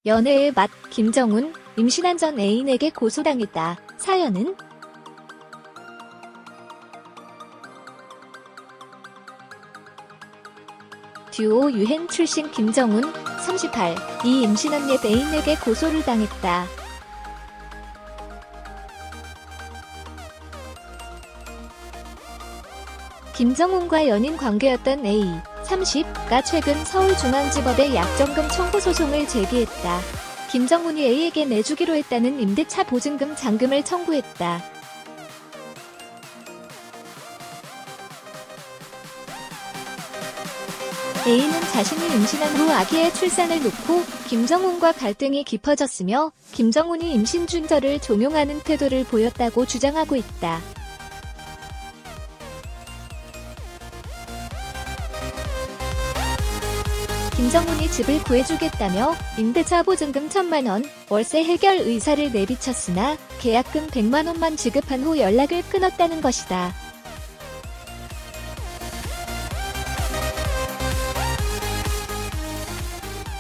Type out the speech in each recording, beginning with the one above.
연애의 맛, 김정훈, 임신한 전 애인에게 고소당했다. 사연은 듀오 유행 출신 김정훈, 38, 이 임신한 옛 애인에게 고소를 당했다. 김정훈과 연인 관계였던 A, 30가 최근 서울중앙지법에 약정금 청구 소송을 제기했다. 김정훈이 A에게 내주기로 했다는 임대차 보증금 잔금을 청구했다. A는 자신이 임신한 후 아기의 출산을 놓고 김정훈과 갈등이 깊어졌으며 김정훈이 임신 준절을 종용하는 태도를 보였다고 주장하고 있다. 김정훈이 집을 구해주겠다며 임대차 보증금 1,000만원, 월세 해결 의사를 내비쳤으나 계약금 100만원만 지급한 후 연락을 끊었다는 것이다.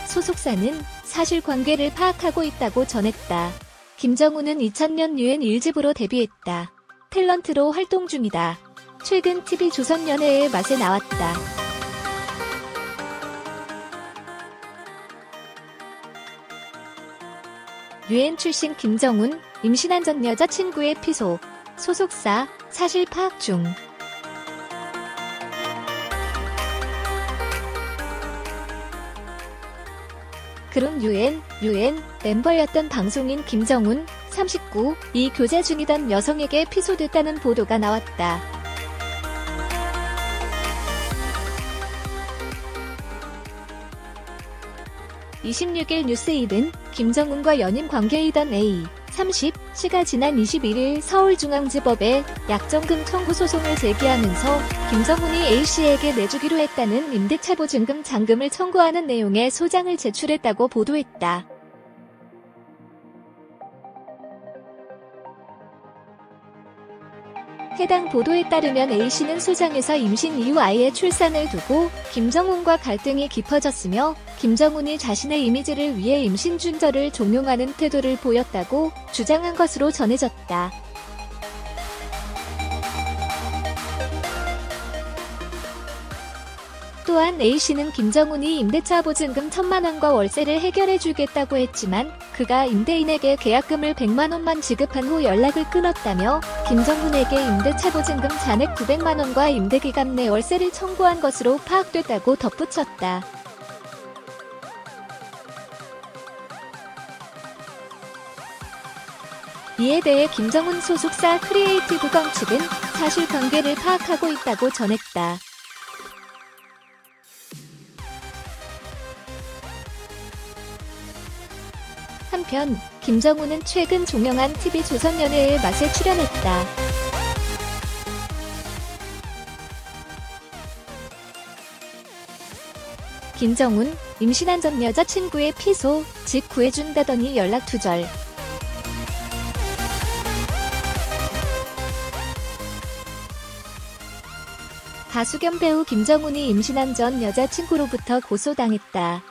소속사는 사실관계를 파악하고 있다고 전했다. 김정훈은 2000년 유엔 1집으로 데뷔했다. 탤런트로 활동 중이다. 최근 TV조선 연애의 맛에 나왔다. 유엔 출신 김정훈, 임신한 전 여자친구의 피소. 소속사, 사실 파악 중. 그런 유엔 멤버였던 방송인 김정훈, 39, 이 교제 중이던 여성에게 피소됐다는 보도가 나왔다. (26일) 뉴스일은 김정훈과 연인 관계이던 A, 30씨가 지난 21일 서울중앙지법에 약정금 청구 소송을 제기하면서 김정훈이 A씨에게 내주기로 했다는 임대차 보증금 잔금을 청구하는 내용의 소장을 제출했다고 보도했다. 해당 보도에 따르면 A씨는 소장에서 임신 이후 아이의 출산을 두고 김정훈과 갈등이 깊어졌으며 김정훈이 자신의 이미지를 위해 임신 준절을 종용하는 태도를 보였다고 주장한 것으로 전해졌다. 또한 A씨는 김정훈이 임대차 보증금 1,000만원과 월세를 해결해주겠다고 했지만 그가 임대인에게 계약금을 100만원만 지급한 후 연락을 끊었다며 김정훈에게 임대차 보증금 잔액 900만원과 임대기간 내 월세를 청구한 것으로 파악됐다고 덧붙였다. 이에 대해 김정훈 소속사 크리에이티브건 측은 사실관계를 파악하고 있다고 전했다. 한편 김정훈은 최근 종영한 TV조선 연애의 맛에 출연했다. 김정훈, 임신한 전 여자친구의 피소, 집 구해준다더니 연락 두절. 가수 겸 배우 김정훈이 임신한 전 여자친구로부터 고소당했다.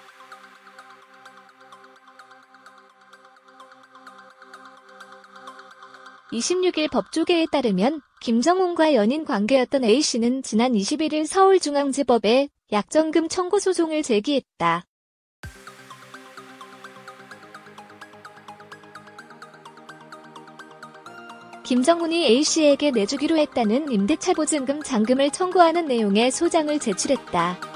26일 법조계에 따르면 김정훈과 연인 관계였던 A씨는 지난 21일 서울중앙지법에 약정금 청구 소송을 제기했다. 김정훈이 A씨에게 내주기로 했다는 임대차 보증금 잔금을 청구하는 내용의 소장을 제출했다.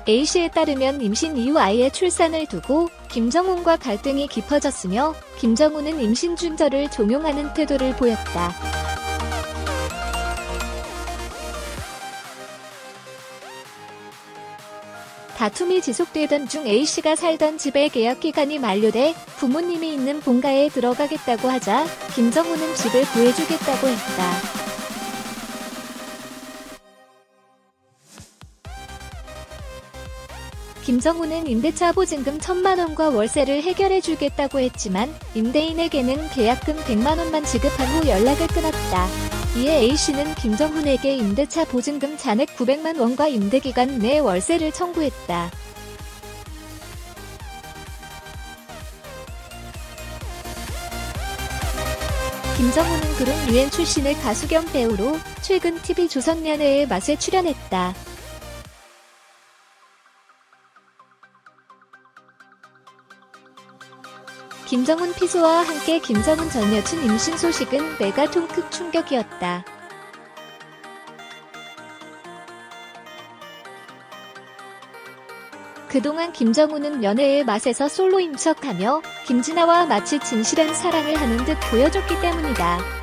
A씨에 따르면 임신 이후 아이의 출산을 두고 김정훈과 갈등이 깊어졌으며 김정훈은 임신 준절을 종용하는 태도를 보였다. 다툼이 지속되던 중 A씨가 살던 집의 계약 기간이 만료돼 부모님이 있는 본가에 들어가겠다고 하자 김정훈은 집을 구해주겠다고 했다. 김정훈은 임대차 보증금 1,000만원과 월세를 해결해주겠다고 했지만 임대인에게는 계약금 100만원만 지급한 후 연락을 끊었다. 이에 A씨는 김정훈에게 임대차 보증금 잔액 900만 원과 임대기간 내 월세를 청구했다. 김정훈은 그룹 유엔 출신의 가수 겸 배우로 최근 TV조선 연애의 맛에 출연했다. 김정훈 피소와 함께 김정훈 전 여친 임신 소식은 메가톤급 충격이었다. 그동안 김정훈은 연애의 맛에서 솔로 임척하며 김진아와 마치 진실한 사랑을 하는 듯 보여줬기 때문이다.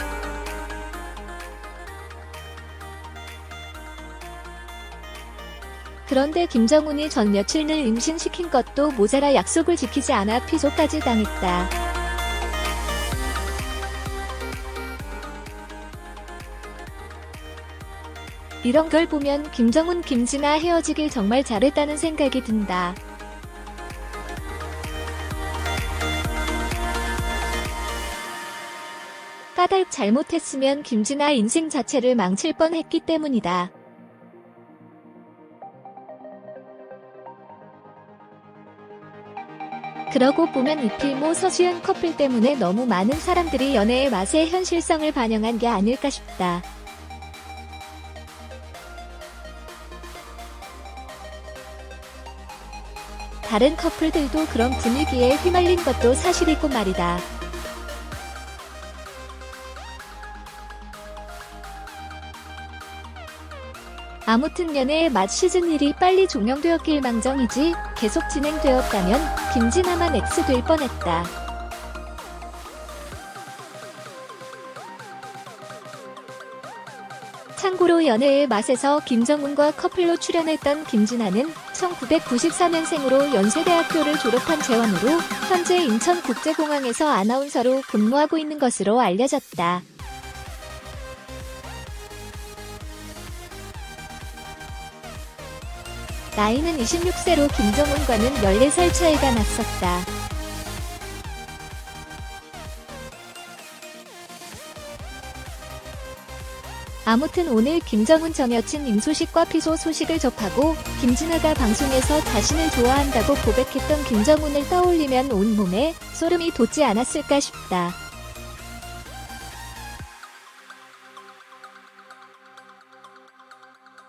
그런데 김정훈이 전 여친을 임신시킨 것도 모자라 약속을 지키지 않아 피소까지 당했다. 이런 걸 보면 김정훈 김진아 헤어지길 정말 잘했다는 생각이 든다. 까닭 잘못했으면 김진아 인생 자체를 망칠 뻔했기 때문이다. 그러고 보면 이필모 서수연 커플 때문에 너무 많은 사람들이 연애의 맛의 현실성을 반영한 게 아닐까 싶다. 다른 커플들도 그런 분위기에 휘말린 것도 사실이고 말이다. 아무튼 연애의 맛 시즌1이 빨리 종영되었길 망정이지 계속 진행되었다면 김진아만 X될 뻔했다. 참고로 연애의 맛에서 김정훈과 커플로 출연했던 김진아는 1994년생으로 연세대학교를 졸업한 재원으로 현재 인천국제공항에서 아나운서로 근무하고 있는 것으로 알려졌다. 나이는 26세로 김정훈과는 14살 차이가 났었다. 아무튼 오늘 김정훈 전 여친 임소식과 피소 소식을 접하고 김진아가 방송에서 자신을 좋아한다고 고백했던 김정훈을 떠올리면 온몸에 소름이 돋지 않았을까 싶다.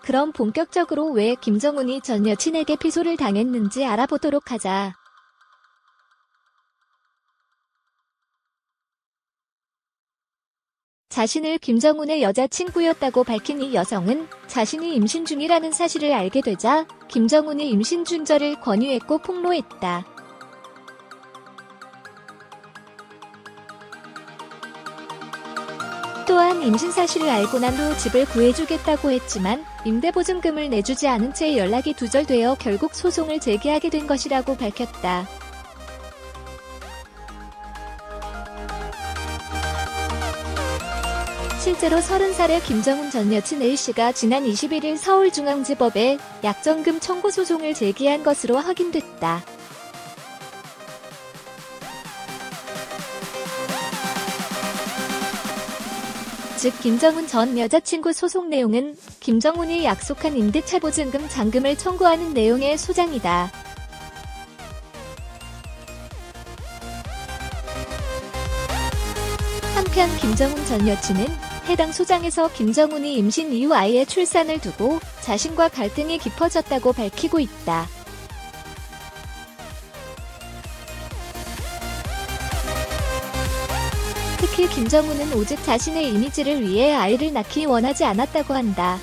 그럼 본격적으로 왜 김정훈이 전 여친에게 피소를 당했는지 알아보도록 하자. 자신을 김정훈의 여자친구였다고 밝힌 이 여성은 자신이 임신 중이라는 사실을 알게 되자 김정훈이 임신 중절을 권유했고 폭로했다. 또한 임신 사실을 알고 난 후 집을 구해주겠다고 했지만 임대보증금을 내주지 않은 채 연락이 두절되어 결국 소송을 제기하게 된 것이라고 밝혔다. 실제로 30살의 김정훈 전 여친 A씨가 지난 21일 서울중앙지법에 약정금 청구 소송을 제기한 것으로 확인됐다. 즉 김정훈 전 여자친구 소송 내용은 김정훈이 약속한 임대차 보증금 잔금을 청구하는 내용의 소장이다. 한편 김정훈 전 여친은 해당 소장에서 김정훈이 임신 이후 아이의 출산을 두고 자신과 갈등이 깊어졌다고 밝히고 있다. 특히 김정훈은 오직 자신의 이미지를 위해 아이를 낳기 원하지 않았다고 한다.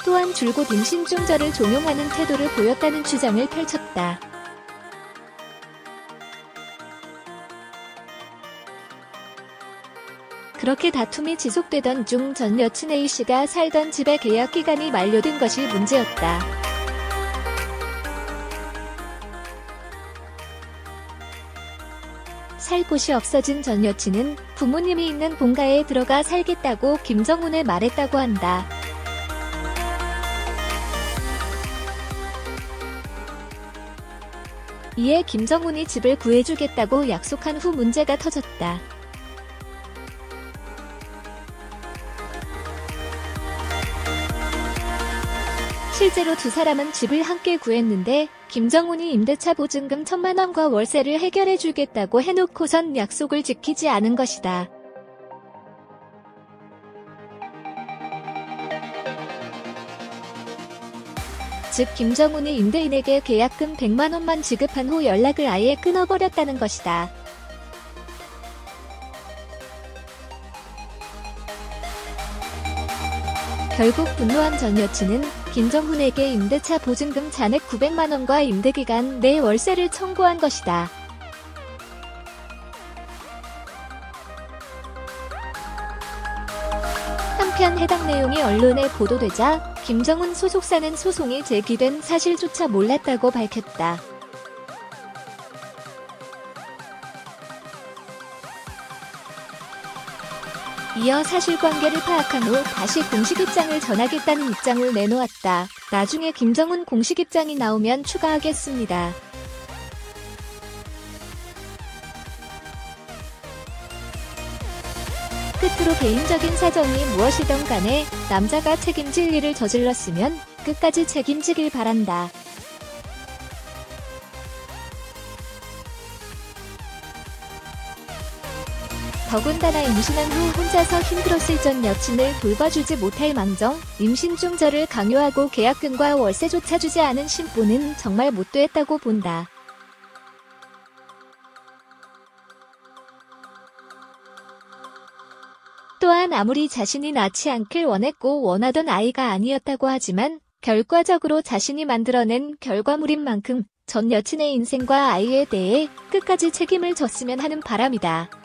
또한 줄곧 임신 중절을 종용하는 태도를 보였다는 주장을 펼쳤다. 그렇게 다툼이 지속되던 중 전 여친 A씨가 살던 집의 계약 기간이 만료된 것이 문제였다. 살 곳이 없어진 전 여친은 부모님이 있는 본가에 들어가 살겠다고 김정훈에 말했다고 한다. 이에 김정훈이 집을 구해주겠다고 약속한 후 문제가 터졌다. 실제로 두 사람은 집을 함께 구했는데 김정훈이 임대차 보증금 1,000만원과 월세를 해결해주겠다고 해놓고선 약속을 지키지 않은 것이다. 즉 김정훈이 임대인에게 계약금 100만원만 지급한 후 연락을 아예 끊어버렸다는 것이다. 결국 분노한 전 여친은 김정훈에게 임대차 보증금 잔액 900만원과 임대기간 내 월세를 청구한 것이다. 한편 해당 내용이 언론에 보도되자 김정훈 소속사는 소송이 제기된 사실조차 몰랐다고 밝혔다. 이어 사실관계를 파악한 후 다시 공식 입장을 전하겠다는 입장을 내놓았다. 나중에 김정훈 공식 입장이 나오면 추가하겠습니다. 끝으로 개인적인 사정이 무엇이든 간에 남자가 책임질 일을 저질렀으면 끝까지 책임지길 바란다. 더군다나 임신한 후 혼자서 힘들었을 전 여친을 돌봐주지 못할 망정 임신 중 저를 강요하고 계약금과 월세조차 주지 않은 신부는 정말 못됐다고 본다. 또한 아무리 자신이 낳지 않길 원했고 원하던 아이가 아니었다고 하지만 결과적으로 자신이 만들어낸 결과물인 만큼 전 여친의 인생과 아이에 대해 끝까지 책임을 졌으면 하는 바람이다.